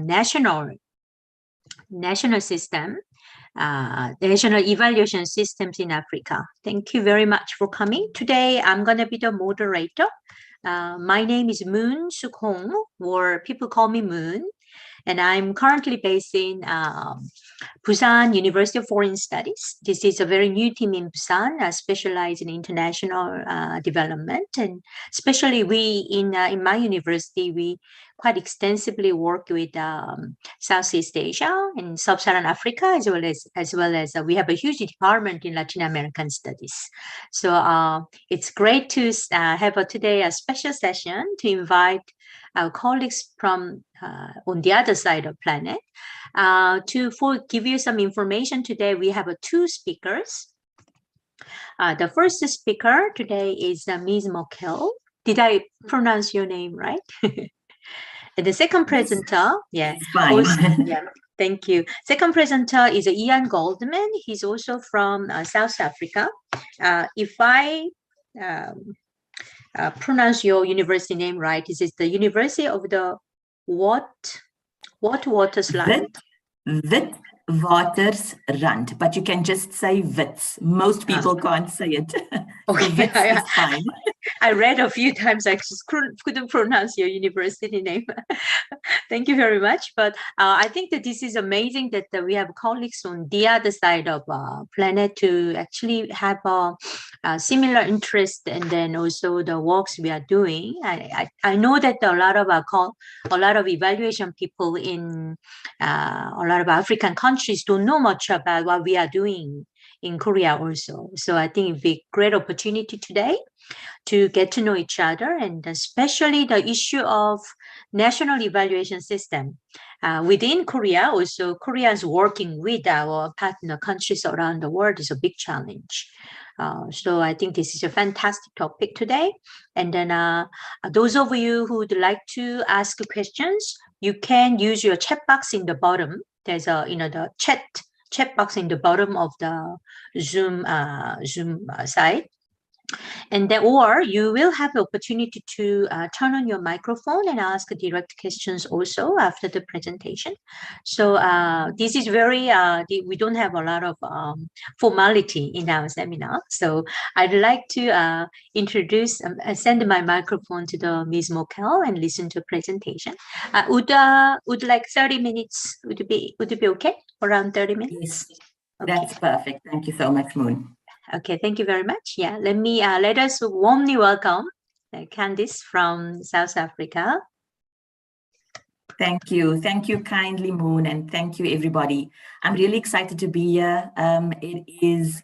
national system, national evaluation systems in Africa. Thank you very much for coming. Today, I'm going to be the moderator. My name is Moon Suk Hong, or people call me Moon, and I'm currently based in Busan University of Foreign Studies. This is a very new team in Busan, specialized in international development, and especially we in my university, we quite extensively work with Southeast Asia and Sub-Saharan Africa, as well as we have a huge department in Latin American studies. So it's great to have today a special session to invite our colleagues from on the other side of the planet to give you some information. Today we have two speakers. The first speaker today is Ms. Morkel. Did I pronounce your name right? And the second presenter, thank you. Second presenter is Ian Goldman. He's also from South Africa. If I pronounce your university name right, is it the University of the Witwatersrand? Witwatersrand, but you can just say Wits. Most people can't say it. Okay, so Wits is fine. I read a few times. I just couldn't pronounce your university name. Thank you very much. But I think that this is amazing that we have colleagues on the other side of planet to actually have a similar interest, and then also the works we are doing. I know that a lot of evaluation people in a lot of African countries don't know much about what we are doing in Korea also. So I think it'd be a great opportunity today to get to know each other, and especially the issue of national evaluation system within Korea. Also, Korea is working with our partner countries around the world is a big challenge. So I think this is a fantastic topic today. And then those of you who would like to ask questions, you can use your chat box in the bottom. There's the chat box in the bottom of the Zoom site. And then, or you will have the opportunity to turn on your microphone and ask direct questions also after the presentation. So this is very, we don't have a lot of formality in our seminar. So I'd like to introduce, send my microphone to the Ms. Morkel and listen to the presentation. Would like 30 minutes, would it be okay? Around 30 minutes? Yes, okay. That's perfect. Thank you so much, Moon. Okay, thank you very much. Yeah, let us warmly welcome Candice from South Africa. Thank you kindly, Moon, and thank you, everybody. I'm really excited to be here. It is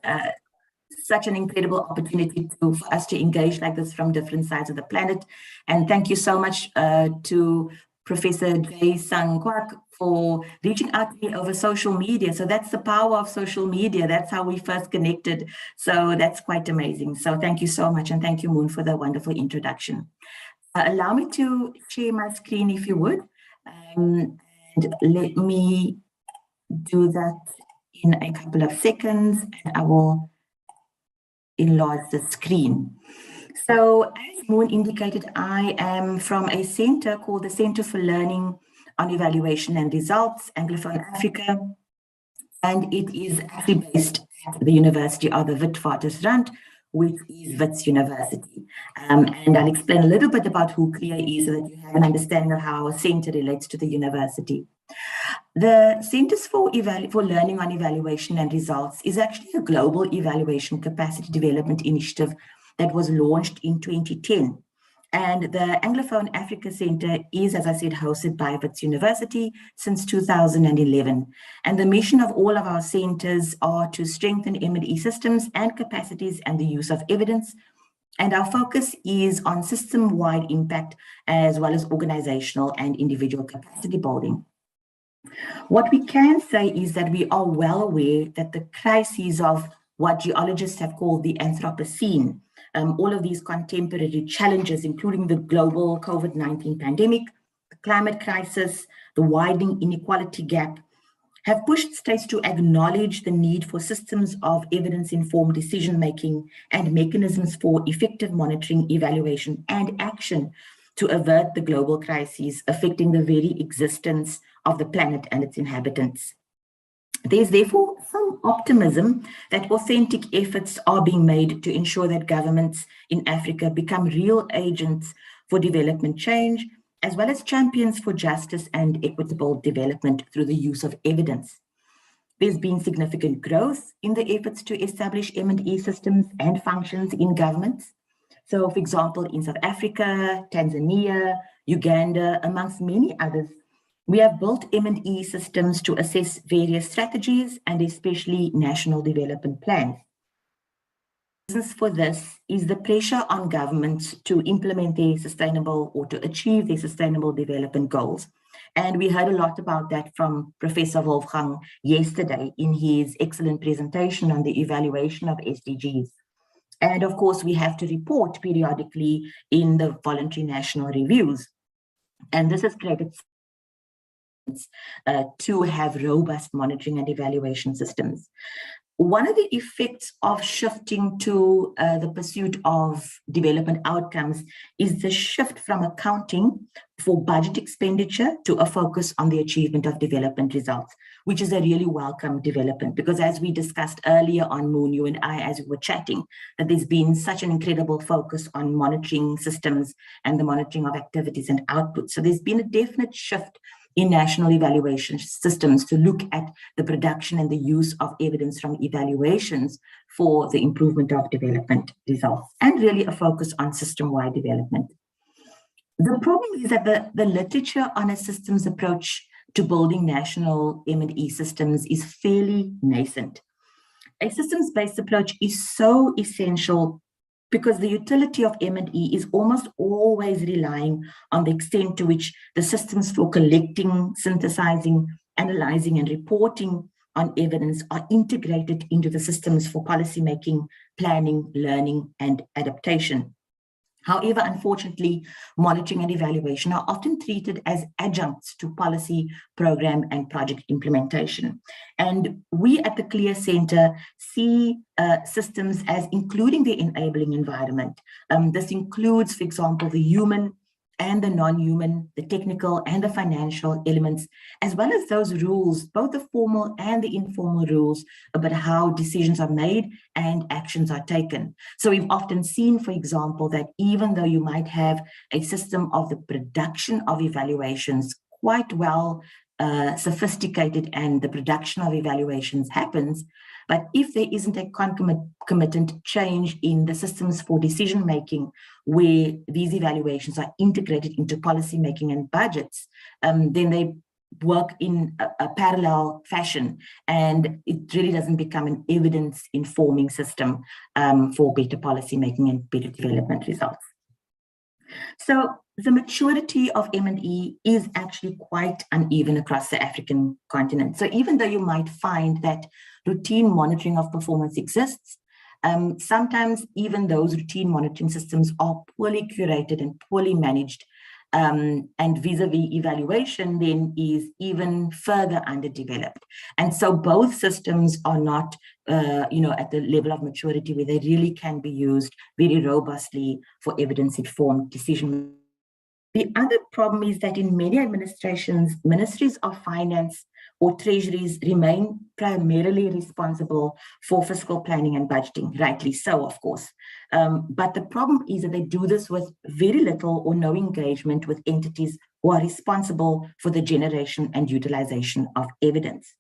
such an incredible opportunity for us to engage like this from different sides of the planet. And thank you so much to Professor Jay Sang Kwak for reaching out to me over social media. So that's the power of social media. That's how we first connected. So that's quite amazing. So thank you so much. And thank you, Moon, for the wonderful introduction. Allow me to share my screen if you would. And let me do that in a couple of seconds. And I will enlarge the screen. So as Moon indicated, I am from a center called the Center for Learning on Evaluation and Results, Anglophone Africa, and it is actually based at the University of the Witwatersrand, which is Wits University. And I'll explain a little bit about who CLEA is so that you have an understanding of how our center relates to the university. The Centers for Learning on Evaluation and Results is actually a global evaluation capacity development initiative that was launched in 2010. And the Anglophone Africa Center is, as I said, hosted by Wits University since 2011. And the mission of all of our centers are to strengthen M&E systems and capacities and the use of evidence. And our focus is on system-wide impact as well as organizational and individual capacity building. What we can say is that we are well aware that the crises of what geologists have called the Anthropocene, all of these contemporary challenges, including the global COVID-19 pandemic, the climate crisis, the widening inequality gap, have pushed states to acknowledge the need for systems of evidence-informed decision-making and mechanisms for effective monitoring, evaluation, and action to avert the global crises affecting the very existence of the planet and its inhabitants. There's therefore some optimism that authentic efforts are being made to ensure that governments in Africa become real agents for development change, as well as champions for justice and equitable development through the use of evidence. There's been significant growth in the efforts to establish M&E systems and functions in governments. So, for example, in South Africa, Tanzania, Uganda, amongst many others, we have built M&E systems to assess various strategies and especially national development plans. The reasons for this is the pressure on governments to implement their sustainable or to achieve their sustainable development goals. And we heard a lot about that from Professor Wolfgang yesterday in his excellent presentation on the evaluation of SDGs. And of course, we have to report periodically in the voluntary national reviews. And this has created to have robust monitoring and evaluation systems. One of the effects of shifting to the pursuit of development outcomes is the shift from accounting for budget expenditure to a focus on the achievement of development results, which is a really welcome development, because as we discussed earlier on, Moon, you and I, as we were chatting, that there's been such an incredible focus on monitoring systems and the monitoring of activities and outputs. So there's been a definite shift in national evaluation systems to look at the production and the use of evidence from evaluations for the improvement of development results, and really a focus on system-wide development. The problem is that the literature on a systems approach to building national M&E systems is fairly nascent. A systems-based approach is so essential because the utility of M&E is almost always relying on the extent to which the systems for collecting, synthesizing, analyzing, and reporting on evidence are integrated into the systems for policymaking, planning, learning, and adaptation. However, unfortunately, monitoring and evaluation are often treated as adjuncts to policy, program, and project implementation. And we at the CLEAR Center see systems as including the enabling environment. This includes, for example, the human and the non-human, the technical and the financial elements, as well as those rules, both the formal and the informal rules about how decisions are made and actions are taken. So we've often seen, for example, that even though you might have a system of the production of evaluations quite well sophisticated and the production of evaluations happens, but if there isn't a concomitant change in the systems for decision making, where these evaluations are integrated into policy making and budgets, then they work in a parallel fashion, and it really doesn't become an evidence informing system for better policy making and better development results. So the maturity of M&E is actually quite uneven across the African continent. So even though you might find that routine monitoring of performance exists, sometimes even those routine monitoring systems are poorly curated and poorly managed, and vis-a-vis evaluation then is even further underdeveloped. And so both systems are not at the level of maturity where they really can be used very robustly for evidence-informed decision. The other problem is that in many administrations, ministries of finance or treasuries remain primarily responsible for fiscal planning and budgeting, rightly so, of course. But the problem is that they do this with very little or no engagement with entities who are responsible for the generation and utilization of evidence.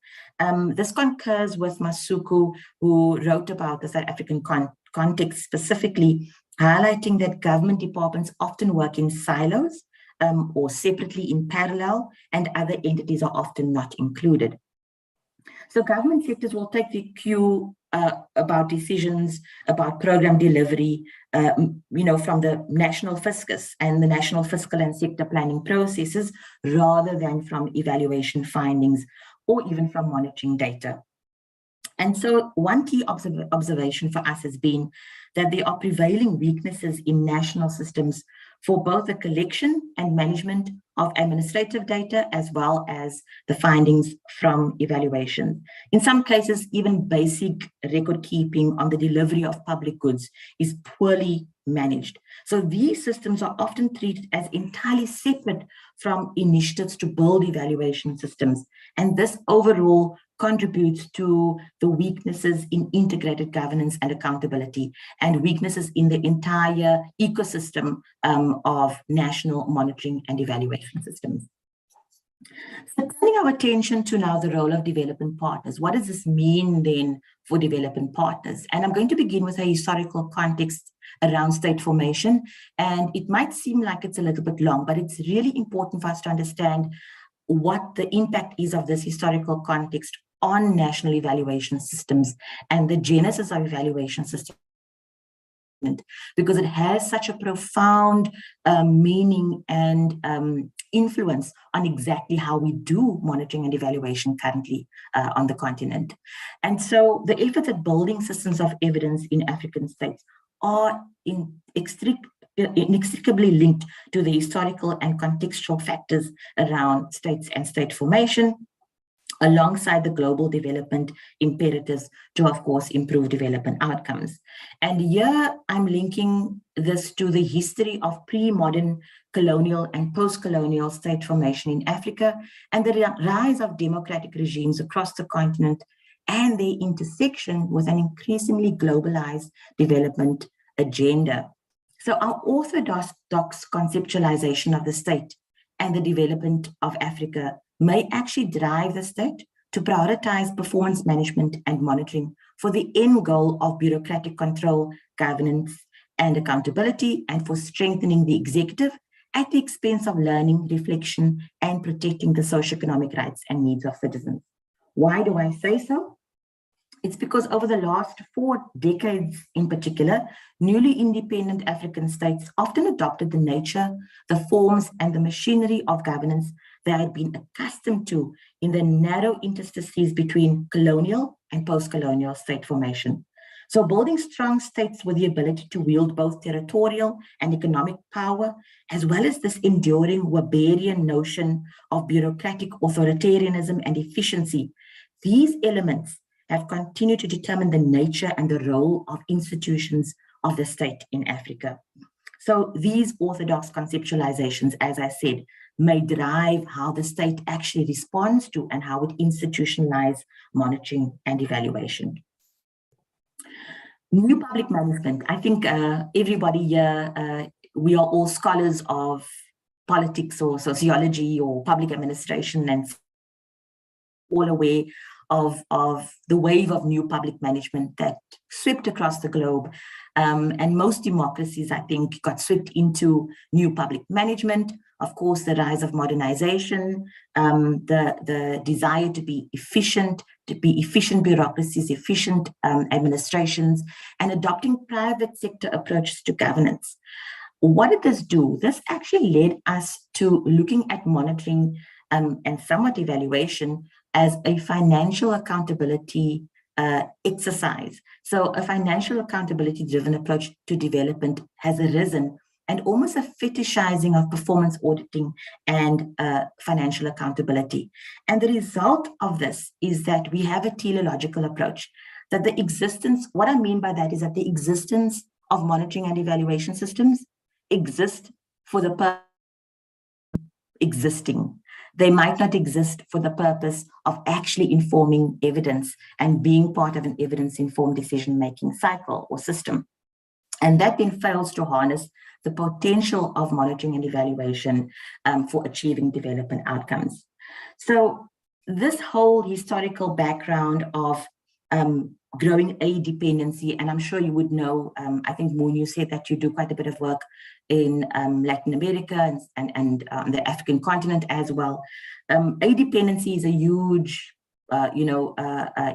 This concurs with Masuku, who wrote about the South African context specifically, highlighting that government departments often work in silos or separately in parallel, and other entities are often not included. So government sectors will take the cue about decisions, about program delivery, from the national fiscus and the national fiscal and sector planning processes, rather than from evaluation findings or even from monitoring data. And so one key observation for us has been that there are prevailing weaknesses in national systems for both the collection and management of administrative data, as well as the findings from evaluation. In some cases, even basic record keeping on the delivery of public goods is poorly managed. So these systems are often treated as entirely separate from initiatives to build evaluation systems. And this overall contributes to the weaknesses in integrated governance and accountability, and weaknesses in the entire ecosystem of national monitoring and evaluation systems. So turning our attention to now the role of development partners, what does this mean then for development partners? And I'm going to begin with a historical context around state formation, and it might seem like it's a little bit long, but it's really important for us to understand what the impact is of this historical context on national evaluation systems and the genesis of evaluation systems, because it has such a profound meaning and influence on exactly how we do monitoring and evaluation currently on the continent. And so the efforts at building systems of evidence in African states are inextricably linked to the historical and contextual factors around states and state formation, alongside the global development imperatives to, of course, improve development outcomes. And here I'm linking this to the history of pre-modern colonial and post-colonial state formation in Africa, and the rise of democratic regimes across the continent, and their intersection with an increasingly globalized development agenda. So our orthodox conceptualization of the state and the development of Africa may actually drive the state to prioritize performance management and monitoring for the end goal of bureaucratic control, governance, and accountability, and for strengthening the executive at the expense of learning, reflection, and protecting the socioeconomic rights and needs of citizens. Why do I say so? It's because over the last 4 decades in particular, newly independent African states often adopted the nature, the forms, and the machinery of governance they had been accustomed to in the narrow interstices between colonial and post-colonial state formation. So building strong states with the ability to wield both territorial and economic power, as well as this enduring Weberian notion of bureaucratic authoritarianism and efficiency, these elements have continued to determine the nature and the role of institutions of the state in Africa. So these orthodox conceptualizations, as I said, may drive how the state actually responds to and how it institutionalizes monitoring and evaluation. New public management. I think everybody here, we are all scholars of politics or sociology or public administration, and all aware of the wave of new public management that swept across the globe. And most democracies, I think, got swept into new public management. Of course, the rise of modernization, the desire to be efficient bureaucracies, efficient administrations, and adopting private sector approaches to governance. What did this do? This actually led us to looking at monitoring and somewhat evaluation as a financial accountability exercise. So a financial accountability driven approach to development has arisen, and almost a fetishizing of performance auditing and financial accountability. And the result of this is that we have a teleological approach, that the existence, what I mean by that is that the existence of monitoring and evaluation systems exist for the purpose of existing. They might not exist for the purpose of actually informing evidence and being part of an evidence-informed decision-making cycle or system. And that then fails to harness the potential of monitoring and evaluation for achieving development outcomes. So this whole historical background of growing aid dependency, and I'm sure you would know, I think Moon, you said that you do quite a bit of work in Latin America and the African continent as well. Aid dependency is a huge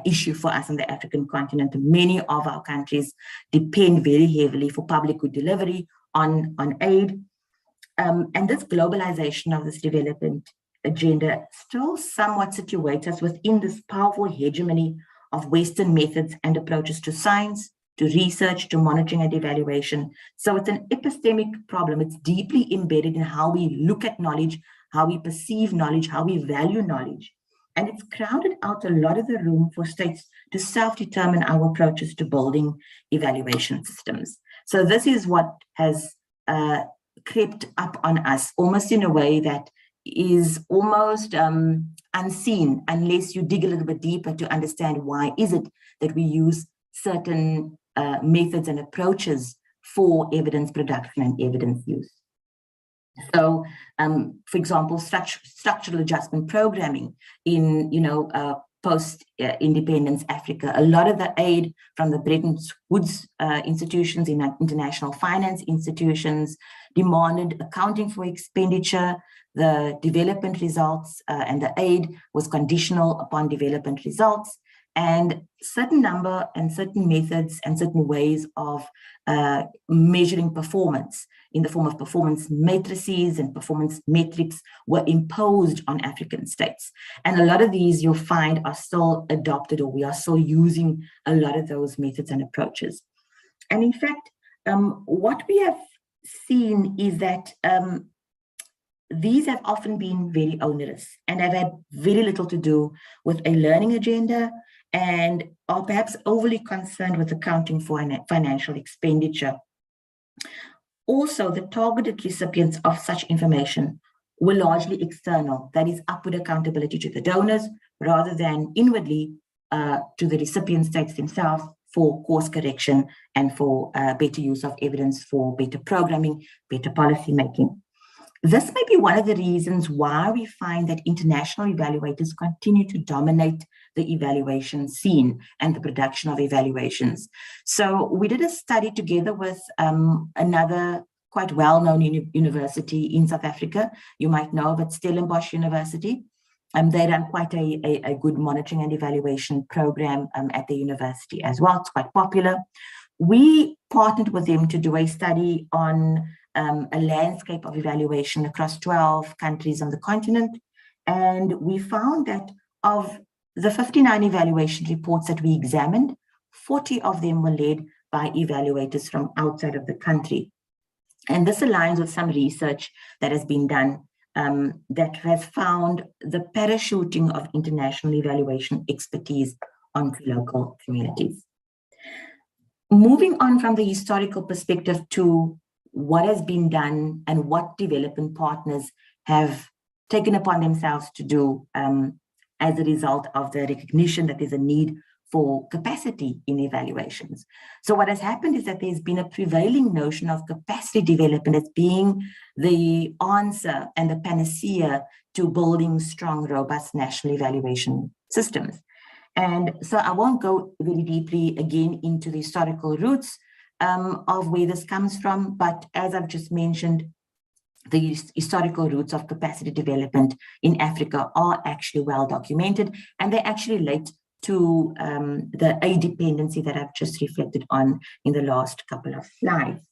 issue for us on the African continent. Many of our countries depend very heavily for public good delivery on aid. And this globalization of this development agenda still somewhat situates us within this powerful hegemony of Western methods and approaches to science, to research, to monitoring and evaluation. So it's an epistemic problem. It's deeply embedded in how we look at knowledge, how we perceive knowledge, how we value knowledge. And it's crowded out a lot of the room for states to self-determine our approaches to building evaluation systems. So this is what has crept up on us, almost in a way that is almost unseen unless you dig a little bit deeper to understand why is it that we use certain methods and approaches for evidence production and evidence use. So, for example, structural adjustment programming in, post-independence Africa, a lot of the aid from the Bretton Woods institutions, in international finance institutions, demanded accounting for expenditure. The development results and the aid was conditional upon development results, and certain number and certain methods and certain ways of measuring performance in the form of performance matrices and performance metrics were imposed on African states. And a lot of these you'll find are still adopted, or we are still using a lot of those methods and approaches. And in fact, what we have seen is that these have often been very onerous and have had very little to do with a learning agenda, and are perhaps overly concerned with accounting for financial expenditure. Also, the targeted recipients of such information were largely external, that is, upward accountability to the donors rather than inwardly to the recipient states themselves for course correction and for better use of evidence, for better programming, better policy making. This may be one of the reasons why we find that international evaluators continue to dominate the evaluation scene and the production of evaluations. So we did a study together with another quite well-known university in South Africa. You might know of it, Stellenbosch University. They run quite a good monitoring and evaluation program at the university as well. It's quite popular. We partnered with them to do a study on a landscape of evaluation across 12 countries on the continent. And we found that of the 59 evaluation reports that we examined, 40 of them were led by evaluators from outside of the country. And this aligns with some research that has been done that has found the parachuting of international evaluation expertise onto local communities. Moving on from the historical perspective to what has been done and what development partners have taken upon themselves to do as a result of the recognition that there's a need for capacity in evaluations. So what has happened is that there's been a prevailing notion of capacity development as being the answer and the panacea to building strong, robust national evaluation systems. And so I won't go very deeply again into the historical roots of where this comes from, but as I've just mentioned, the historical roots of capacity development in Africa are actually well documented, and they actually relate to the aid dependency that I've just reflected on in the last couple of slides.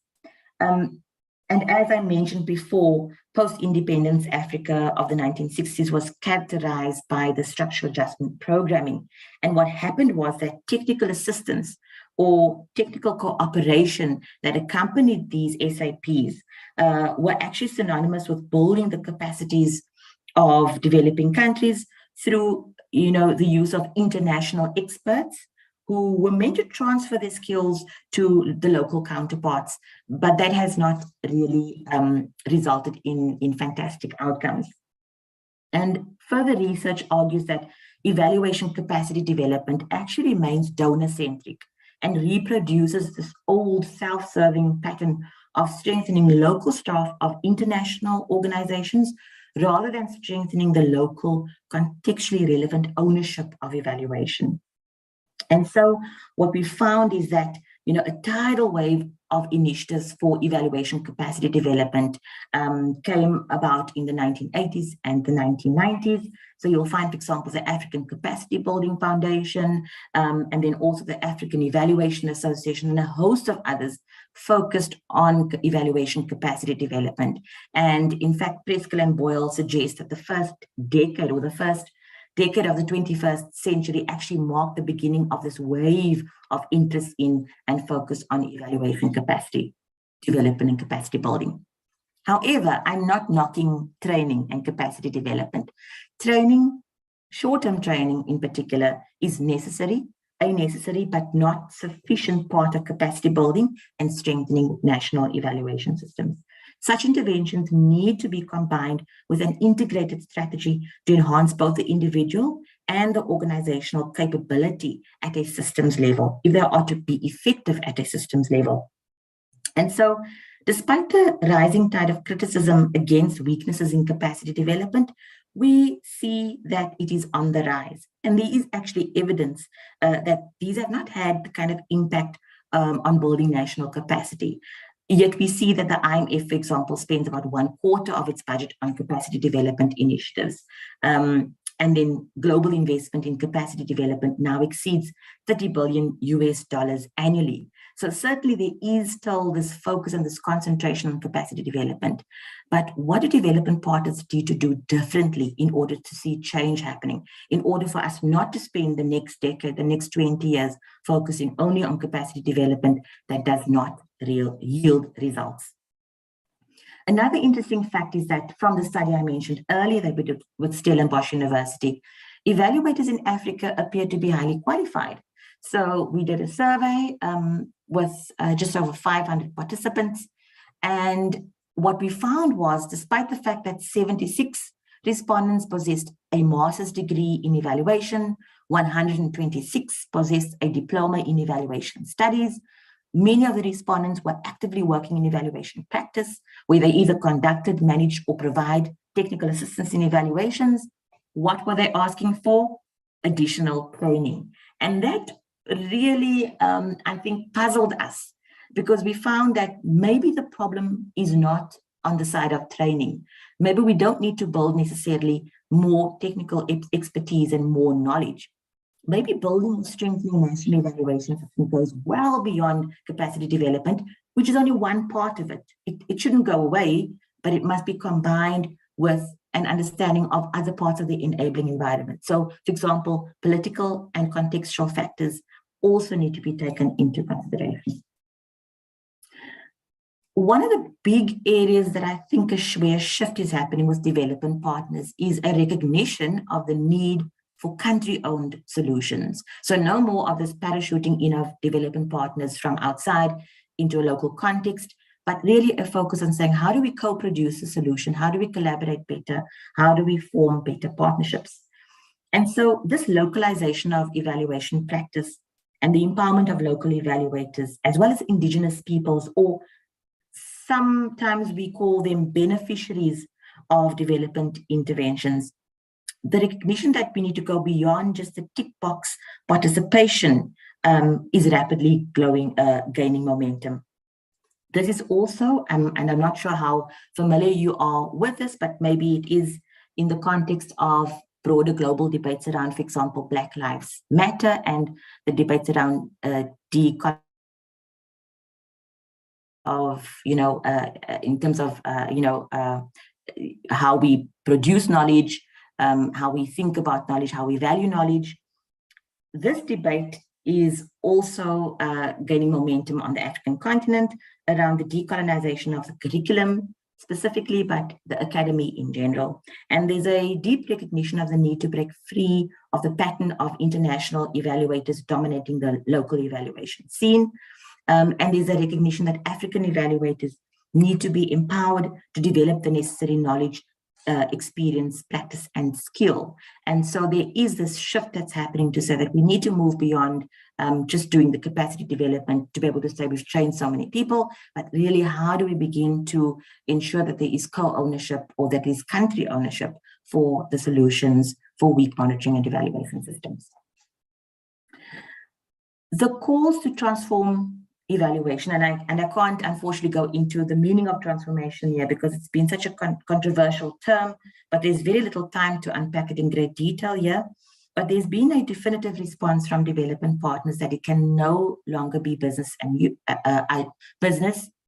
And as I mentioned before, post-independence Africa of the 1960s was characterized by the structural adjustment programming. And what happened was that technical assistance or technical cooperation that accompanied these SAPs were actually synonymous with building the capacities of developing countries through, the use of international experts who were meant to transfer their skills to the local counterparts, but that has not really resulted in fantastic outcomes. And further research argues that evaluation capacity development actually remains donor-centric and reproduces this old self-serving pattern of strengthening local staff of international organizations rather than strengthening the local contextually relevant ownership of evaluation. And so what we found is that, a tidal wave of initiatives for evaluation capacity development came about in the 1980s and the 1990s. So you'll find, for example, the African Capacity Building Foundation, and then also the African Evaluation Association, and a host of others focused on evaluation capacity development. And in fact, Preskel and Boyle suggest that the first decade or the first decade of the 21st century actually marked the beginning of this wave of interest in and focus on evaluation capacity development and capacity building. However, I'm not knocking training and capacity development. Training, short-term training in particular, is necessary, a necessary but not sufficient part of capacity building and strengthening national evaluation systems. Such interventions need to be combined with an integrated strategy to enhance both the individual and the organizational capability at a systems level, if they are to be effective at a systems level. And so, despite the rising tide of criticism against weaknesses in capacity development, we see that it is on the rise. And there is actually evidence that these have not had the kind of impact on building national capacity. Yet we see that the IMF, for example, spends about 1/4 of its budget on capacity development initiatives. And then global investment in capacity development now exceeds $30 billion annually. So certainly there is still this focus and this concentration on capacity development. But what do development partners need to do differently in order to see change happening, in order for us not to spend the next decade, the next 20 years, focusing only on capacity development that does not yield results? Another interesting fact is that from the study I mentioned earlier that we did with Stellenbosch University, evaluators in Africa appear to be highly qualified. So we did a survey with just over 500 participants. And what we found was, despite the fact that 76 respondents possessed a master's degree in evaluation, 126 possessed a diploma in evaluation studies, many of the respondents were actively working in evaluation practice, where they either conducted, managed, or provide technical assistance in evaluations. What were they asking for? Additional training. And that really, I think, puzzled us, because we found that maybe the problem is not on the side of training. Maybe we don't need to build necessarily more technical expertise and more knowledge. Maybe building and strengthening national evaluation system goes well beyond capacity development, which is only one part of it. It shouldn't go away, but it must be combined with an understanding of other parts of the enabling environment. So, for example, political and contextual factors also need to be taken into consideration. One of the big areas that I think where a shift is happening with development partners is a recognition of the need for country-owned solutions. So no more of this parachuting in of development partners from outside into a local context, but really a focus on saying, how do we co-produce a solution? How do we collaborate better? How do we form better partnerships? And so this localization of evaluation practice and the empowerment of local evaluators, as well as indigenous peoples, or sometimes we call them beneficiaries of development interventions, the recognition that we need to go beyond just the tick box participation is rapidly gaining momentum. This is also, and I'm not sure how familiar you are with this, but maybe it is in the context of broader global debates around, for example, Black Lives Matter and the debates around in terms of, how we produce knowledge, how we think about knowledge, how we value knowledge. This debate is also gaining momentum on the African continent around the decolonization of the curriculum specifically, but the academy in general. And there's a deep recognition of the need to break free of the pattern of international evaluators dominating the local evaluation scene. And there's a recognition that African evaluators need to be empowered to develop the necessary knowledge, experience, practice, and skill. And so there is this shift that's happening to say that we need to move beyond just doing the capacity development to be able to say we've trained so many people, but really how do we begin to ensure that there is co-ownership or that there is country ownership for the solutions for weak monitoring and evaluation systems. The calls to transform evaluation, and I can't unfortunately go into the meaning of transformation here because it's been such a controversial term, but there's very little time to unpack it in great detail here. But there's been a definitive response from development partners that it can no longer be business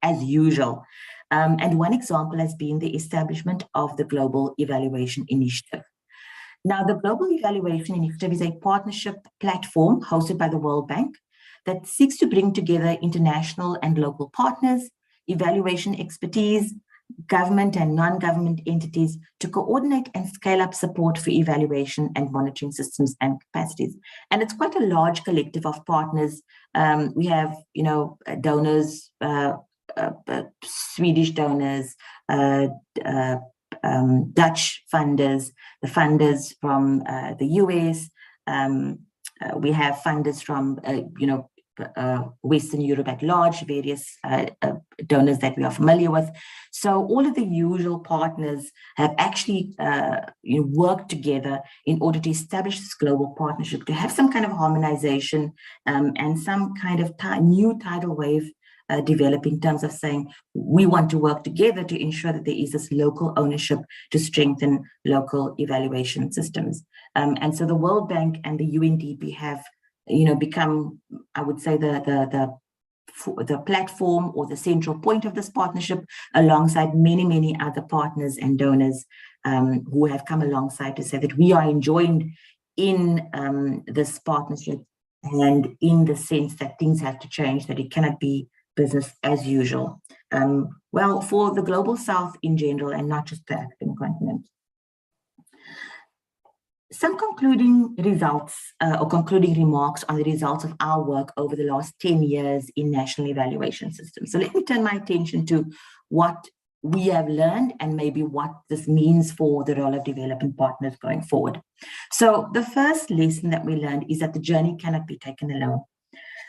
as usual. And one example has been the establishment of the Global Evaluation Initiative. Now, the Global Evaluation Initiative is a partnership platform hosted by the World Bank that seeks to bring together international and local partners, evaluation expertise, government and non-government entities to coordinate and scale up support for evaluation and monitoring systems and capacities. And it's quite a large collective of partners. We have, donors, Swedish donors, Dutch funders, the funders from the US. We have funders from, Western Europe at large, various donors that we are familiar with. So all of the usual partners have actually worked together in order to establish this global partnership, to have some kind of harmonization and some kind of new tidal wave develop in terms of saying we want to work together to ensure that there is this local ownership to strengthen local evaluation systems. And so the World Bank and the UNDP have become, I would say, the platform or the central point of this partnership, alongside many other partners and donors who have come alongside to say that we are enjoined in this partnership, and in the sense that things have to change, that it cannot be business as usual. Well, for the Global South in general, and not just the African continent. Some concluding results or concluding remarks on the results of our work over the last 10 years in national evaluation systems. So let me turn my attention to what we have learned and maybe what this means for the role of development partners going forward. So the first lesson that we learned is that the journey cannot be taken alone.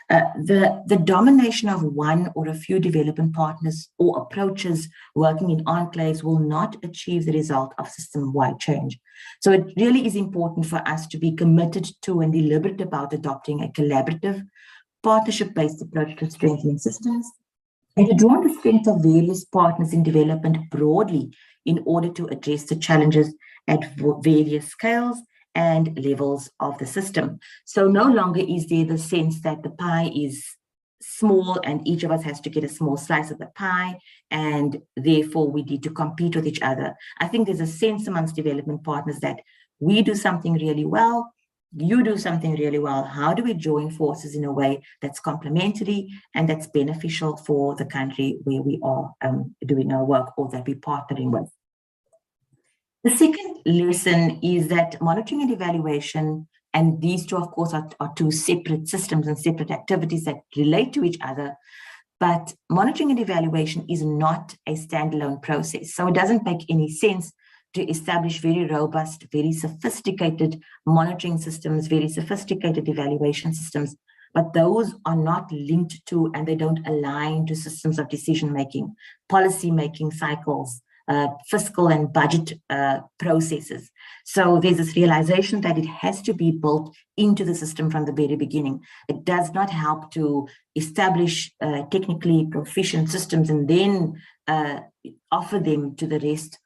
The domination of one or a few development partners or approaches working in enclaves will not achieve the result of system-wide change. So it really is important for us to be committed to and deliberate about adopting a collaborative, partnership-based approach to strengthening systems, and to draw on the strength of various partners in development broadly in order to address the challenges at various scales and levels of the system. So no longer is there the sense that the pie is small and each of us has to get a small slice of the pie, and therefore we need to compete with each other. I think there's a sense amongst development partners that we do something really well, you do something really well. How do we join forces in a way that's complementary and that's beneficial for the country where we are doing our work or that we're partnering with? The second lesson is that monitoring and evaluation, and these two, of course, are two separate systems and separate activities that relate to each other, but monitoring and evaluation is not a standalone process. So it doesn't make any sense to establish very robust, very sophisticated monitoring systems, very sophisticated evaluation systems, but those are not linked to and they don't align to systems of decision-making, policy-making cycles, fiscal and budget processes. So there's this realization that it has to be built into the system from the very beginning. It does not help to establish technically proficient systems and then offer them to the rest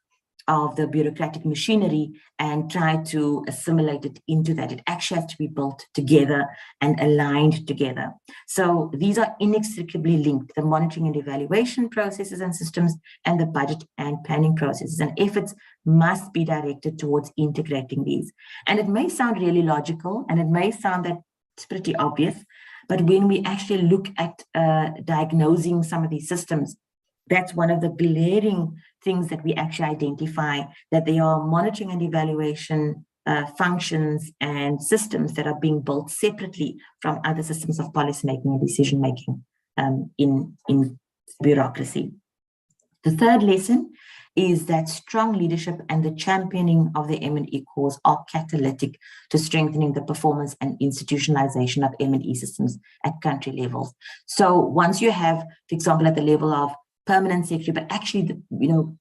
of the bureaucratic machinery and try to assimilate it into that. It actually has to be built together and aligned together. So these are inextricably linked, the monitoring and evaluation processes and systems and the budget and planning processes, and efforts must be directed towards integrating these. And it may sound really logical and it may sound that it's pretty obvious, but when we actually look at diagnosing some of these systems, that's one of the glaring things that we actually identify, that they are monitoring and evaluation functions and systems that are being built separately from other systems of policymaking and decision-making in bureaucracy. The third lesson is that strong leadership and the championing of the M&E cause are catalytic to strengthening the performance and institutionalization of M&E systems at country levels. So once you have, for example, at the level of permanent secretary, but actually the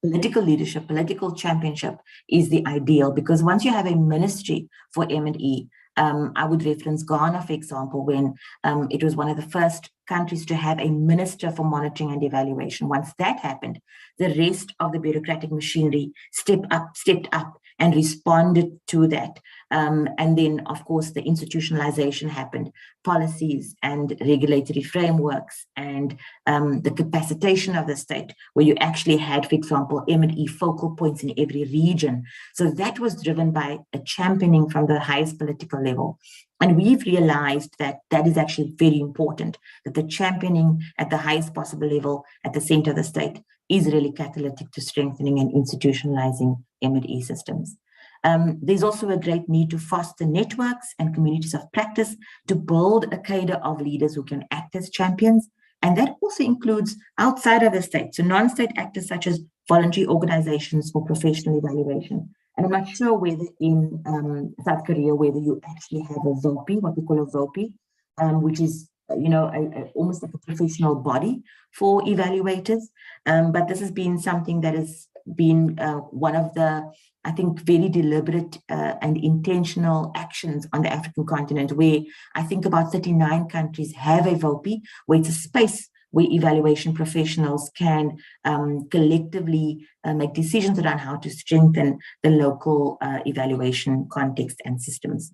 political leadership, political championship is the ideal, because once you have a ministry for M&E, I would reference Ghana, for example, when it was one of the first countries to have a minister for monitoring and evaluation. Once that happened, the rest of the bureaucratic machinery stepped up and responded to that. And then, of course, the institutionalization happened, policies and regulatory frameworks, and the capacitation of the state, where you actually had, for example, M&E focal points in every region. So that was driven by a championing from the highest political level. And we've realized that that is actually very important, that the championing at the highest possible level at the center of the state is really catalytic to strengthening and institutionalizing M&E systems. There's also a great need to foster networks and communities of practice to build a cadre of leaders who can act as champions. And that also includes outside of the state, so non-state actors such as voluntary organizations for professional evaluation. And I'm not sure whether in South Korea, whether you actually have a VOPI, what we call a VOPI, which is, almost like a professional body for evaluators. But this has been something that has been one of the, I think, very deliberate and intentional actions on the African continent, where I think about 39 countries have a VOPI, where it's a space where evaluation professionals can collectively make decisions around how to strengthen the local evaluation context and systems.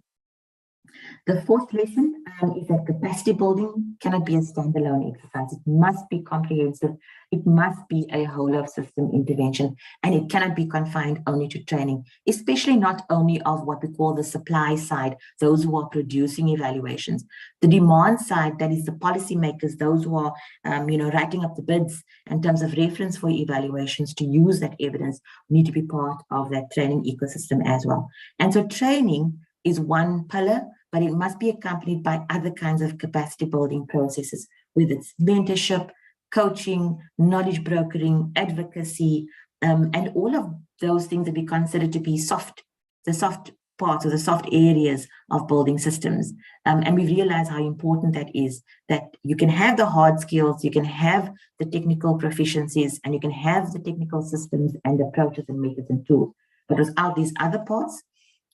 The fourth lesson is that capacity building cannot be a standalone exercise. It must be comprehensive. It must be a whole of system intervention, and it cannot be confined only to training, especially not only of what we call the supply side, those who are producing evaluations. The demand side, that is the policymakers, those who are writing up the bids in terms of reference for evaluations to use that evidence, need to be part of that training ecosystem as well. And so training is one pillar, but it must be accompanied by other kinds of capacity building processes, whether it's mentorship, coaching, knowledge brokering, advocacy, and all of those things that we consider to be the soft parts or the soft areas of building systems. And we realize how important that is, that you can have the hard skills, you can have the technical proficiencies, and you can have the technical systems and approaches and methods and tools. But without these other parts,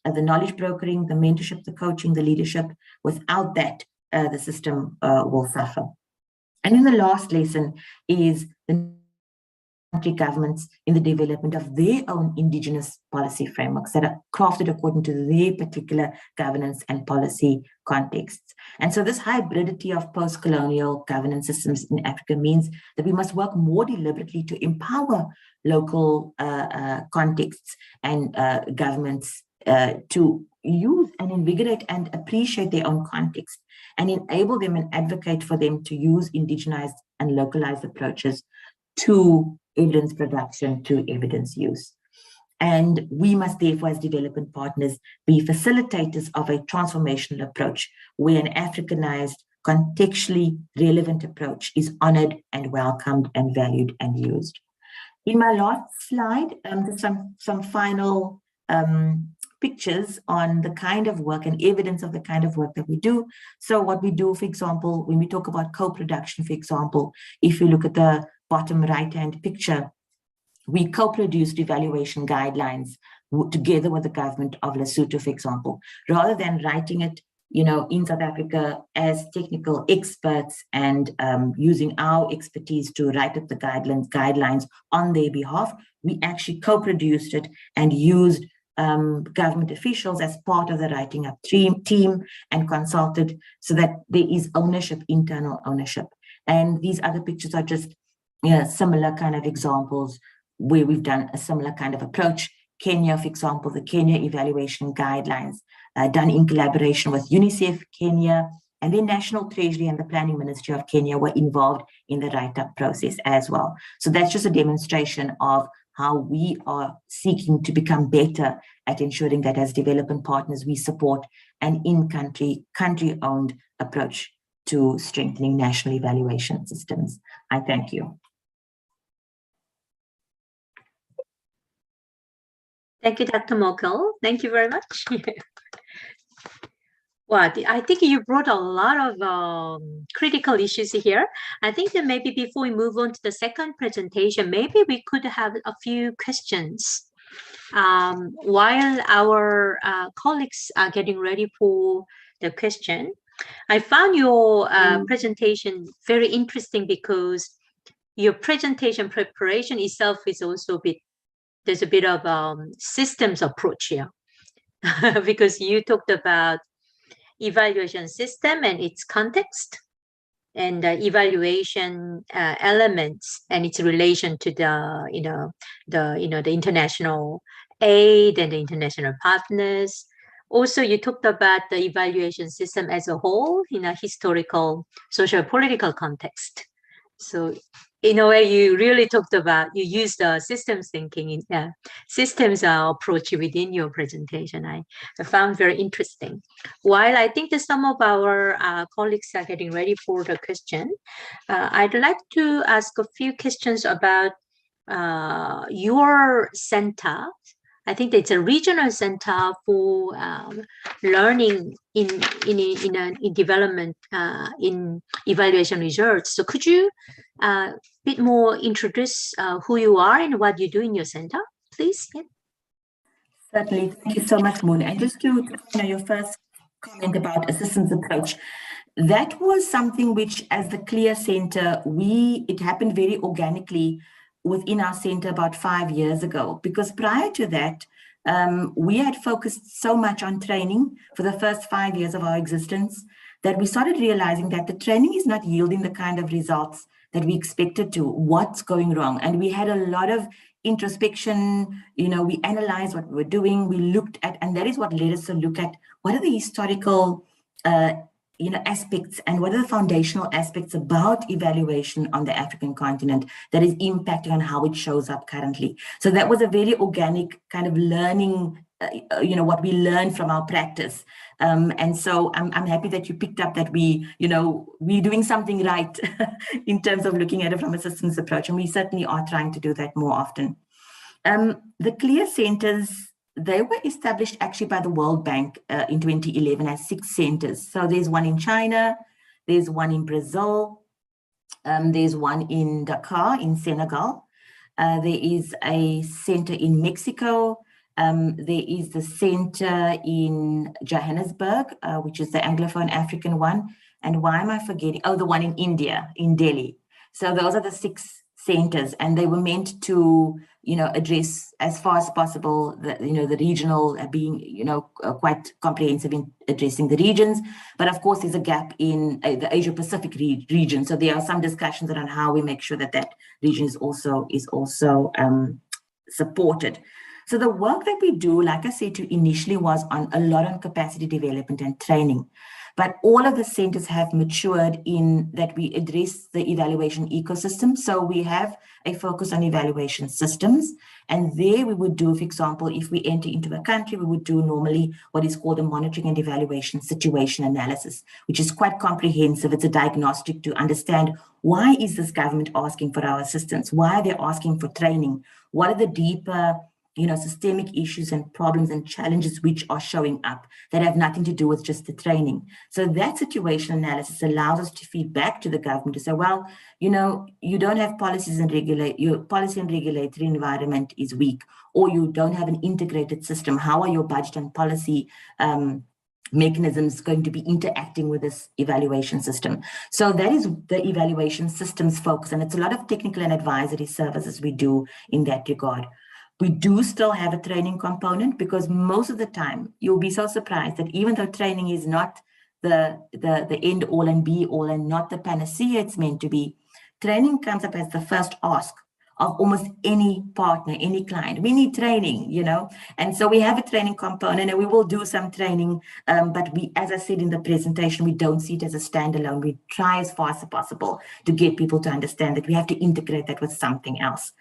the knowledge brokering, the mentorship, the coaching, the leadership, without that, the system will suffer. And then the last lesson is the country governments in the development of their own indigenous policy frameworks that are crafted according to their particular governance and policy contexts. And so this hybridity of post-colonial governance systems in Africa means that we must work more deliberately to empower local contexts and governments to use and invigorate and appreciate their own context, and enable them and advocate for them to use indigenized and localized approaches to evidence production, to evidence use. And we must therefore, as development partners, be facilitators of a transformational approach where an Africanized, contextually relevant approach is honored and welcomed and valued and used. In my last slide, some final pictures on the kind of work and evidence of the kind of work that we do. So what we do, for example, when we talk about co-production, for example, if you look at the bottom right-hand picture, we co-produced evaluation guidelines together with the government of Lesotho, for example, rather than writing it in South Africa as technical experts and using our expertise to write up the guidelines on their behalf. We actually co-produced it and used government officials as part of the writing up team and consulted so that there is ownership, internal ownership. And these other pictures are just similar kind of examples where we've done a similar kind of approach. Kenya, for example, the Kenya evaluation guidelines done in collaboration with UNICEF Kenya, and then National Treasury and the Planning Ministry of Kenya were involved in the write-up process as well. So that's just a demonstration of how we are seeking to become better at ensuring that as development partners, we support an in-country, country-owned approach to strengthening national evaluation systems. I thank you. Thank you, Dr. Morkel. Thank you very much. Well, I think you brought a lot of critical issues here. I think that maybe before we move on to the second presentation, maybe we could have a few questions while our colleagues are getting ready for the question. I found your presentation very interesting because your presentation preparation itself is also a bit there's a bit of systems approach here because you talked about evaluation system and its context, and the evaluation elements and its relation to the international aid and the international partners. Also, you talked about the evaluation system as a whole in a historical, social, political context. So in a way, you really talked about, you used the systems thinking, systems approach within your presentation. I found very interesting. While I think that some of our colleagues are getting ready for the question, I'd like to ask a few questions about your center. I think it's a regional center for learning in development in evaluation research. So could you bit more introduce who you are and what you do in your center, please? Yeah. Certainly. Thank you so much, Moon. And just to your first comment about assistance approach, that was something which, as the CLEAR Center, it happened very organically within our center about 5 years ago, because prior to that, we had focused so much on training for the first 5 years of our existence that we started realizing that the training is not yielding the kind of results that we expected to. What's going wrong? And we had a lot of introspection. We analyzed what we were doing, we looked at, and that is what led us to look at what are the historical aspects and what are the foundational aspects about evaluation on the African continent that is impacting on how it shows up currently. So that was a very organic kind of learning, what we learned from our practice. And so I'm happy that you picked up that we're doing something right in terms of looking at it from a systems approach. And we certainly are trying to do that more often. The CLEAR centers, they were established actually by the World Bank in 2011 as 6 centers. So there's one in China, there's one in Brazil, there's one in Dakar in Senegal, there is a center in Mexico, there is the center in Johannesburg, which is the Anglophone African one. And why am I forgetting? Oh, the one in India, in Delhi. So those are the 6 centers, and they were meant to address as far as possible the regional, being quite comprehensive in addressing the regions. But of course, there's a gap in the Asia Pacific region. So there are some discussions around how we make sure that region is also supported. So the work that we do, like I said, initially was on a lot on capacity development and training. But all of the centers have matured in that we address the evaluation ecosystem. So we have a focus on evaluation systems. And there we would do, for example, if we enter into a country, we would do normally what is called a monitoring and evaluation situation analysis, which is quite comprehensive. It's a diagnostic to understand, why is this government asking for our assistance? Why are they asking for training? What are the deeper systemic issues and problems and challenges which are showing up that have nothing to do with just the training. So that situation analysis allows us to feed back to the government to say, well, you don't have policies and your policy and regulatory environment is weak, or you don't have an integrated system. How are your budget and policy mechanisms going to be interacting with this evaluation system? So that is the evaluation systems focus, and it's a lot of technical and advisory services we do in that regard. We do still have a training component, because most of the time you'll be so surprised that even though training is not the end all and be all and not the panacea it's meant to be, training comes up as the first ask of almost any partner, any client. We need training, and so we have a training component, and we will do some training, but we, as I said in the presentation, we don't see it as a standalone. We try as far as possible to get people to understand that we have to integrate that with something else.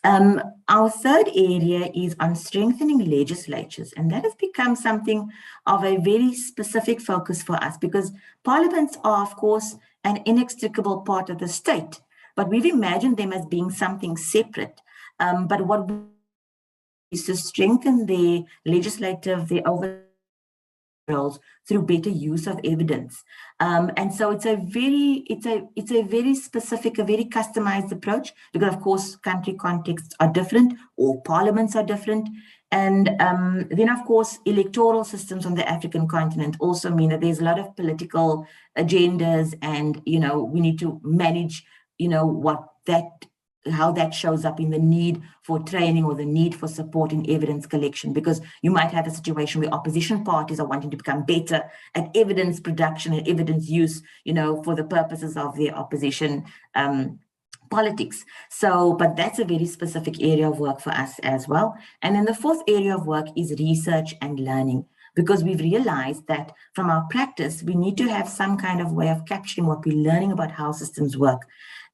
Our third area is on strengthening legislatures, and that has become something of a very specific focus for us, because parliaments are, of course, an inextricable part of the state, but we've imagined them as being something separate. But what is to strengthen their oversight roles through better use of evidence. And so it's a very specific, a very customized approach, because of course country contexts are different, or parliaments are different. And then of course electoral systems on the African continent also mean that there's a lot of political agendas, and we need to manage what that how that shows up in the need for training or the need for support in evidence collection, because you might have a situation where opposition parties are wanting to become better at evidence production and evidence use, for the purposes of their opposition politics. So, but that's a very specific area of work for us as well. And then the fourth area of work is research and learning, because we've realized that from our practice, we need to have some kind of way of capturing what we're learning about how systems work.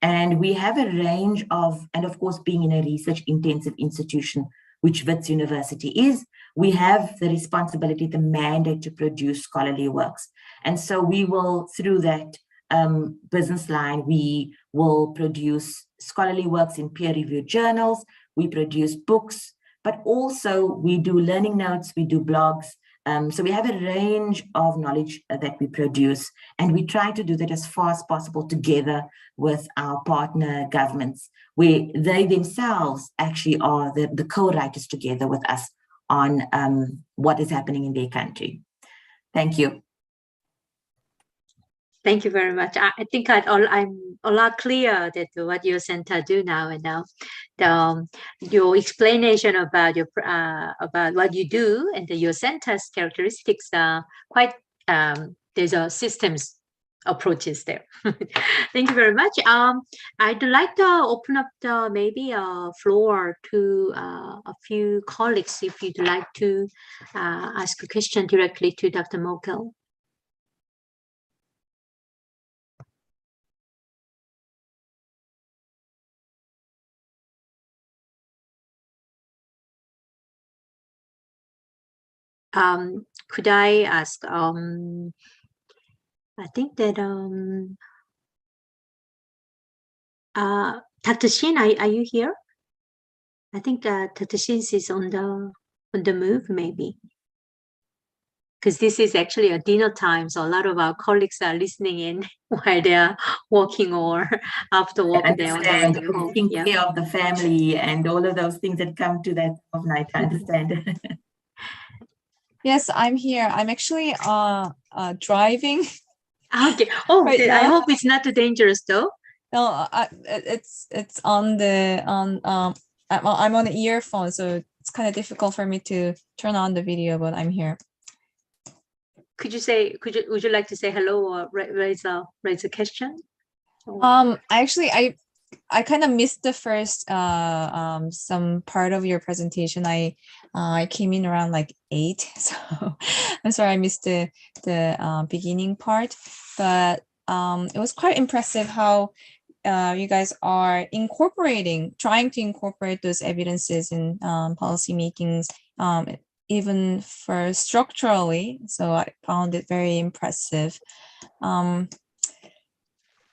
And we have a range of, and of course, being in a research intensive institution, which Wits University is, we have the responsibility, the mandate to produce scholarly works. And so we will, through that business line, we will produce scholarly works in peer-reviewed journals, we produce books, but also we do learning notes, we do blogs. So we have a range of knowledge that we produce, and we try to do that as far as possible together with our partner governments, where they themselves actually are the co-writers together with us on what is happening in their country. Thank you. Thank you very much. I think I'm a lot clear that what your center do now, and now your explanation about your about what you do and your center's characteristics are quite there's a systems approaches there. Thank you very much. I'd like to open up the maybe a floor to a few colleagues if you'd like to ask a question directly to Dr. Morkel. Could I ask, I think that, Dr. Shin, are you here? I think Dr. Shin is on the move, maybe. Because this is actually a dinner time, so a lot of our colleagues are listening in while they are working or after work. Taking care of the family and all of those things that come to that of night. I understand. Yes, I'm here. I'm actually driving. Okay. Oh, right, I hope it's not too dangerous though. No, it's on the I'm on the earphone, so it's kind of difficult for me to turn on the video, but I'm here. Would you like to say hello or raise a question? Actually, I kind of missed the first some part of your presentation. I came in around like 8, so I'm sorry I missed the beginning part, but it was quite impressive how you guys are trying to incorporate those evidences in policy makings, even for structurally. So I found it very impressive.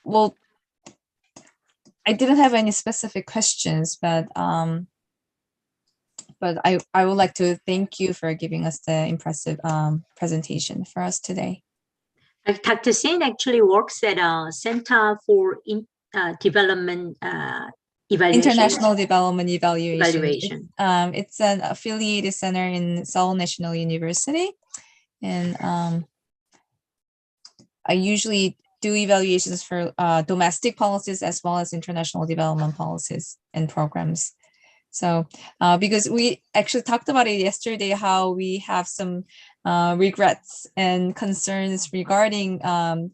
Well, I didn't have any specific questions, but I would like to thank you for giving us the impressive presentation for us today. Dr. Singh actually works at a Center for Development Evaluation. International Development Evaluation. It's an affiliated center in Seoul National University, and I usually do evaluations for domestic policies as well as international development policies and programs. So because we actually talked about it yesterday, how we have some regrets and concerns regarding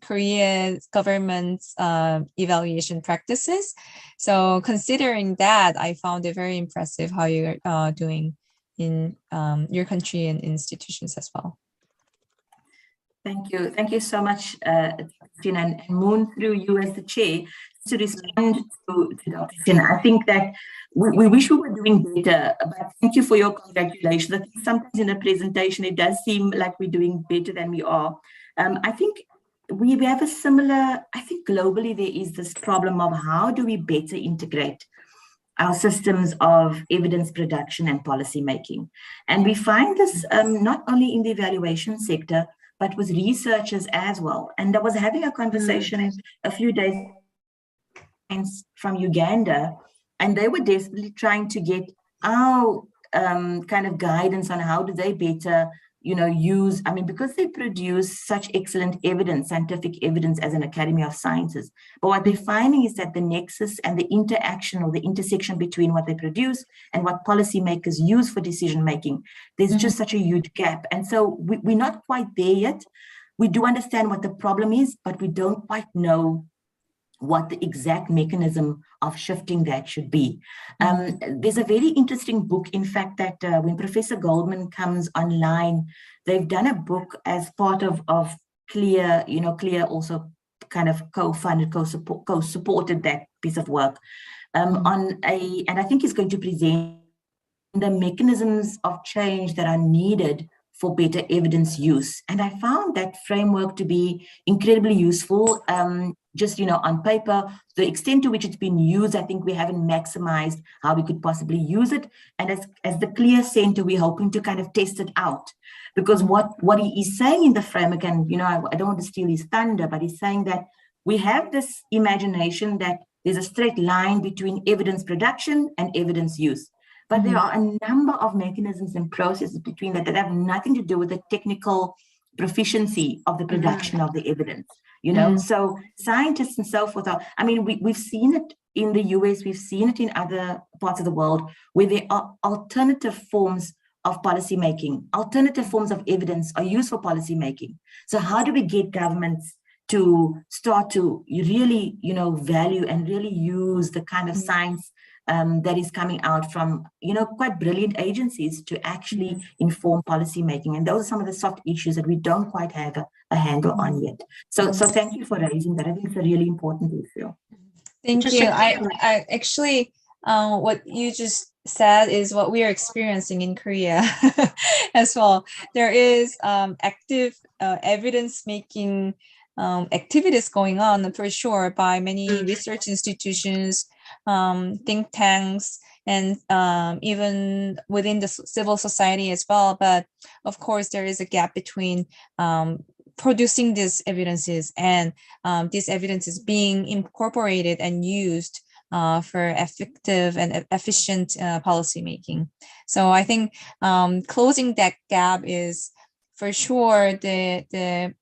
Korea's government's evaluation practices. So considering that, I found it very impressive how you're doing in your country and institutions as well. Thank you. Thank you so much, Tina, and Moon, through you as the chair, to respond to Dr. Tina. I think that we wish we were doing better, but thank you for your congratulations. I think sometimes in a presentation, it does seem like we're doing better than we are. I think we have a similar, I think globally there is this problem of how do we better integrate our systems of evidence production and policy making. And we find this not only in the evaluation sector, but with researchers as well. And I was having a conversation a few days from Uganda, and they were desperately trying to get our kind of guidance on how do they better use, because they produce such excellent evidence, scientific evidence as an Academy of Sciences. But what they're finding is that the nexus and the interaction or the intersection between what they produce and what policymakers use for decision making, there's just such a huge gap. And so we're not quite there yet. We do understand what the problem is, but we don't quite know what the exact mechanism of shifting that should be. There's a very interesting book, in fact, that when Professor Goldman comes online, they've done a book as part of CLEAR. CLEAR also kind of co-funded, co-supported that piece of work and I think he's going to present the mechanisms of change that are needed for better evidence use. And I found that framework to be incredibly useful. Just, on paper, the extent to which it's been used, I think we haven't maximized how we could possibly use it. And as the CLEAR Center, we're hoping to kind of test it out. Because what he is saying in the framework, and, I don't want to steal his thunder, but he's saying that we have this imagination that there's a straight line between evidence production and evidence use. But there are a number of mechanisms and processes between that have nothing to do with the technical proficiency of the production of the evidence. So scientists and so forth are, we've seen it in the US, we've seen it in other parts of the world where there are alternative forms of policy making, alternative forms of evidence are used for policy making. So how do we get governments to start to really, value and really use the kind of science that is coming out from, quite brilliant agencies to actually inform policy making? And those are some of the soft issues that we don't quite have a handle on yet. So thank you for raising that. I think it's a really important issue. Thank you. I actually, what you just said is what we are experiencing in Korea as well. There is active evidence making activities going on for sure by many research institutions, think tanks, and even within the civil society as well. But of course, there is a gap between producing these evidences and these evidences being incorporated and used for effective and efficient policy making. So I think closing that gap is for sure the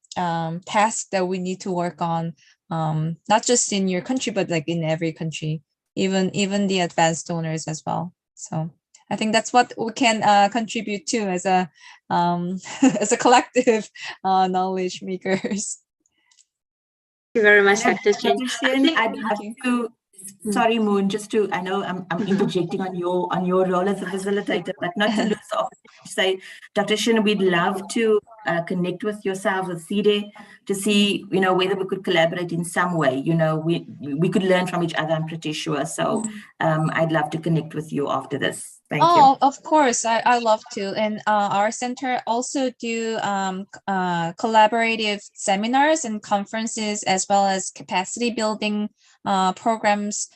task that we need to work on, not just in your country, but like in every country, even the advanced donors as well. So I think that's what we can contribute to as a as a collective knowledge makers. Thank you very much, Dr. Shin. I'd love to. Sorry, Moon. Just to, I know I'm interjecting on your role as a facilitator, but not to lose the opportunity to say, Dr. Shin, we'd love to connect with yourself, with CIDE, to see, whether we could collaborate in some way. We could learn from each other, I'm pretty sure. So I'd love to connect with you after this. Thank you. Oh, of course, I love to. And our center also do collaborative seminars and conferences, as well as capacity building programs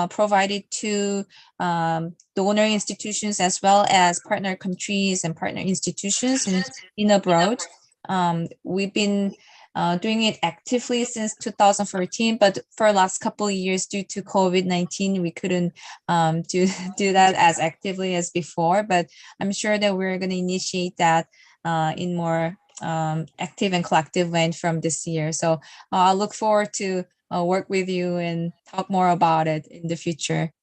provided to donor institutions, as well as partner countries and partner institutions in abroad. We've been doing it actively since 2014, but for the last couple of years, due to COVID-19, we couldn't do that as actively as before. But I'm sure that we're going to initiate that in more active and collective way from this year. So I look forward to work with you and talk more about it in the future.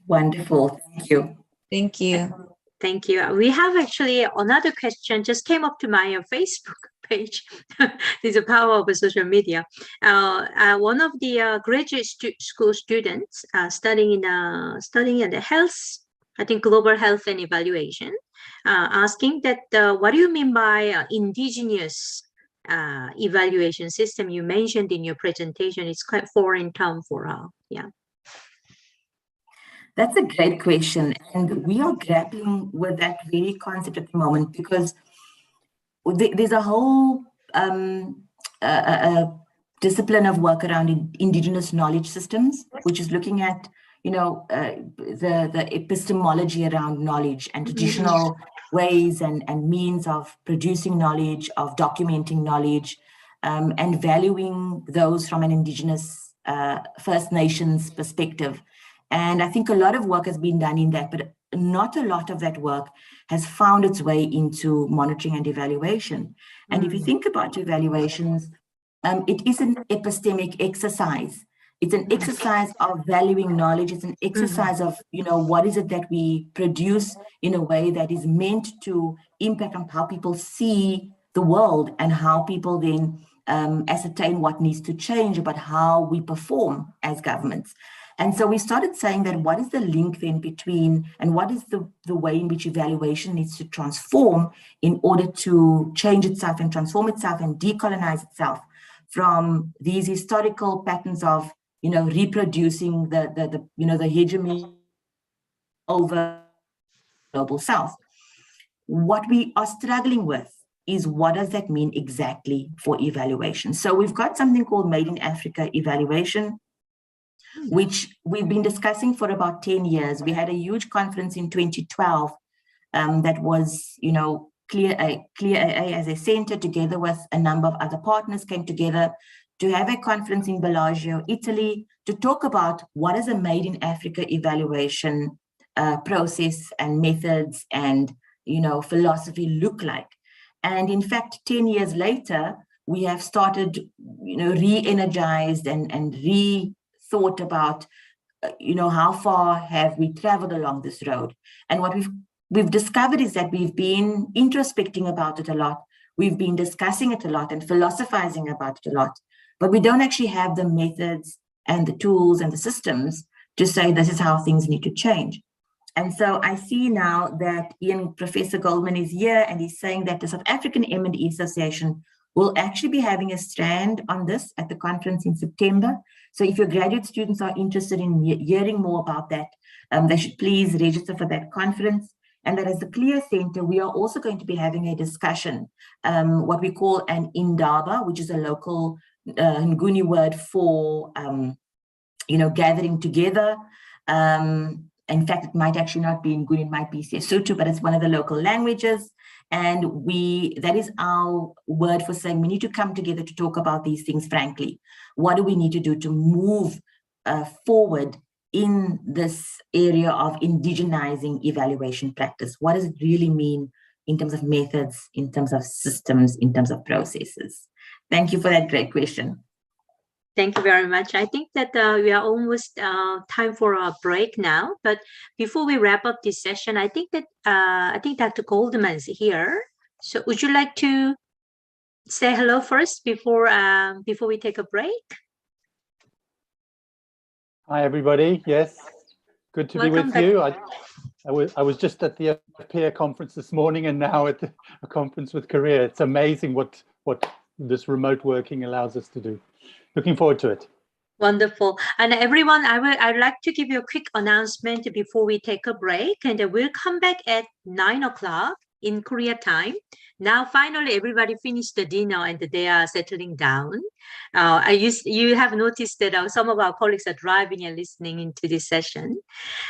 Wonderful. Thank you. Thank you. Thank you. We have actually another question just came up to my Facebook page. This is the power of social media. One of the graduate school students studying in the health, I think global health and evaluation, asking that what do you mean by indigenous evaluation system? You mentioned in your presentation, it's quite foreign term for yeah. That's a great question, and we are grappling with that very concept at the moment, because there's a whole discipline of work around indigenous knowledge systems, which is looking at the epistemology around knowledge and traditional ways and means of producing knowledge, of documenting knowledge, and valuing those from an indigenous First Nations perspective. And I think a lot of work has been done in that, but not a lot of that work has found its way into monitoring and evaluation. And if you think about evaluations, it is an epistemic exercise. It's an exercise of valuing knowledge. It's an exercise of, what is it that we produce in a way that is meant to impact on how people see the world and how people then ascertain what needs to change about how we perform as governments. And so we started saying that what is the link then between, and what is the way in which evaluation needs to transform in order to change itself and transform itself and decolonize itself from these historical patterns of, reproducing the hegemony over global south. What we are struggling with is, what does that mean exactly for evaluation? So we've got something called Made in Africa evaluation, which we've been discussing for about 10 years. We had a huge conference in 2012 that was, Clear AA as a center, together with a number of other partners, came together to have a conference in Bellagio, Italy, to talk about what is a Made in Africa evaluation process and methods and, philosophy look like. And in fact, 10 years later, we have started, re-energized and re-thought about, how far have we traveled along this road. And what we've discovered is that we've been introspecting about it a lot. We've been discussing it a lot and philosophizing about it a lot, but we don't actually have the methods and the tools and the systems to say this is how things need to change. And so I see now that Professor Goldman is here, and he's saying that the South African M&E Association will actually be having a strand on this at the conference in September. So if your graduate students are interested in hearing more about that, they should please register for that conference. And that as the Clear Center, we are also going to be having a discussion, what we call an Indaba, which is a local Nguni word for, gathering together. In fact, it might actually not be Nguni, it might be Sesotho, but it's one of the local languages. And that is our word for saying we need to come together to talk about these things frankly. What do we need to do to move forward in this area of indigenizing evaluation practice? What does it really mean in terms of methods, in terms of systems, in terms of processes? Thank you for that great question. Thank you very much. I think that we are almost time for a break now. But before we wrap up this session, I think Dr. Goldman is here. So would you like to say hello first before we take a break? Hi, everybody. Yes, good to be with you. I was just at the peer conference this morning and now at a conference with Korea. It's amazing what this remote working allows us to do. Looking forward to it. Wonderful. And everyone, I'd like to give you a quick announcement before we take a break, and we'll come back at 9 o'clock in Korea time. Now, finally, everybody finished the dinner and they are settling down. You have noticed that some of our colleagues are driving and listening into this session.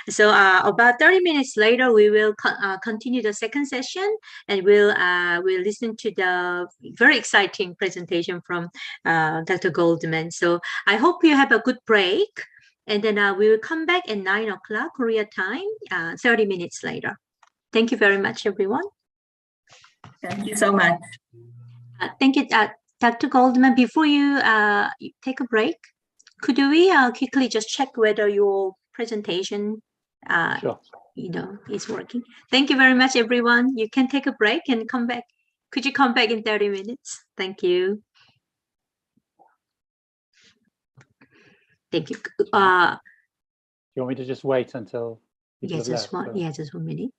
So about 30 minutes later, we will continue the second session, and we'll listen to the very exciting presentation from Dr. Goldman. So I hope you have a good break, and then we will come back at 9 o'clock Korea time, 30 minutes later. Thank you very much, everyone. Thank you so much. Thank you, Dr. Goldman. Before you take a break, could we quickly just check whether your presentation Sure. is working? Thank you very much, everyone. You can take a break and come back. Could you come back in 30 minutes? Thank you. Thank you. Do you want me to just wait until people have left? Just 1 minute.